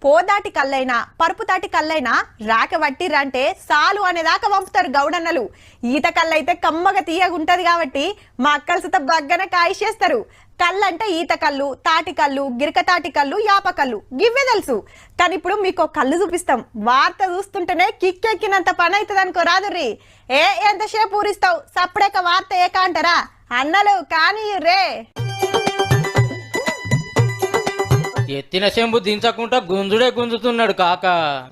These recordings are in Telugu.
పోదాటి కళ్ళైనా పరుపుతాటి కళ్ళైనా రాక వట్టిర్రంటే సాలు అనేదాకా పంపుతారు గౌడన్నలు. ఈత కళ్ళైతే కమ్మగా తీయగుంటది కాబట్టి మా అక్కల సుత బగ్గన కాయిచేస్తారు. కళ్ళంటే ఈత కళ్ళు, తాటి కళ్ళు, గిరక తాటి కళ్ళు, యాప కళ్ళు గివ్వే తెలుసు. కానీ ఇప్పుడు మీకు కళ్ళు చూపిస్తాం. వార్త చూస్తుంటేనే కిక్కెక్కినంత పని అవుతుంది అనుకో రాదుర్రి. ఎంతసేపు ఊరిస్తావు సప్పుడేక వార్త ఏక అంటారా అన్నలు కానీ రే. ఎత్తిన చెంబు దించకుండా గుంజుడే గుంజుతున్నాడు కాక.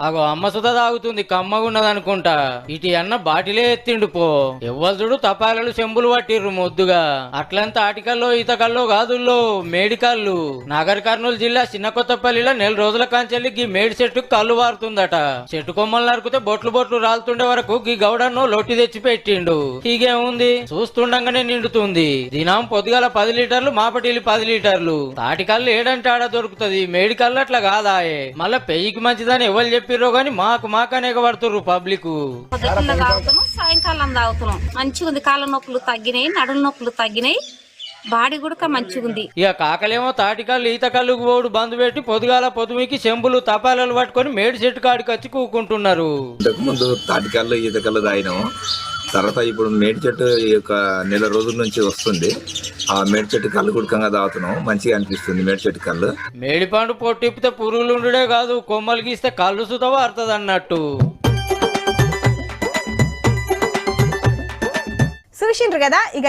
అగో అమ్మ సుధ తాగుతుంది కమ్మగున్నదనుకుంటా. ఇటు అన్న బాటిలే ఎత్తిండు పో. ఎవ్వరుడు తపాలలు చెంబులు పట్టిర్రు మొద్దుగా. అట్లంతా ఆటికల్లో ఈతకల్లో కాదుల్లో మేడికల్లు. నాగర్ కర్నూలు జిల్లా చిన్న కొత్తపల్లిలో 4 రోజుల కాంచెల్లి గీ మేడి చెట్టుకు కళ్ళు వారుతుందట. చెట్టు కొమ్మలు నరికితే బొట్లు బొట్లు రాలుతుండే వరకు గీ గౌడన్నో లొట్టి తెచ్చి పెట్టిండు. హీగేముంది చూస్తుండగానే నిండుతుంది. దినం పొద్దుగాల 10 లీటర్లు, మాపటిల్లి 10 లీటర్లు. తాటికల్లు ఏడంటే ఆడ దొరుకుతుంది. మేడికల్లు అట్లా కాదాయే. మళ్ళా పెయ్యికి మంచిదని ఎవరు చెప్పిర్రో గాని మాకనే ఎగబడుతుర్రు పబ్లిక్. పొద్దున్న తాగుతున్నాం, సాయంకాలం తాగుతున్నాం. మంచిగా ఉంది. కాళ్ళ నొప్పులు తగ్గినాయి, నడుల నొప్పులు తగ్గినాయి, బాడీ కూడా మంచిగా ఉంది. ఇక కాకలేమో తాటికల్లు ఈతకల్లుకు పోడు బంధు పెట్టి పొద్దుగాల పొద్దుమికి చెంబులు తపాలలు పట్టుకొని మేడి చెట్టు కాడికి వచ్చి కూకుంటున్నారు. ఇంతకు ముందు తాటికల్లు ఈతకల్లు తాగినాము. తర్వాత ఇప్పుడు మేడి చెట్టు ఈ యొక్క 1 రోజుల నుంచి వస్తుంది. ఆ మేడి చెట్టు కళ్ళు కుడకంగా తాగుతున్నాం. మంచిగా అనిపిస్తుంది మేడి చెట్టు కళ్ళు. మేడి పండు పొట్టిప్పితే పురుగులుండే కాదు, కొమ్మలు గీస్తే కళ్ళు సుత వారుతుంది అన్నట్టు. చూసిండ్రు కదా. ఇక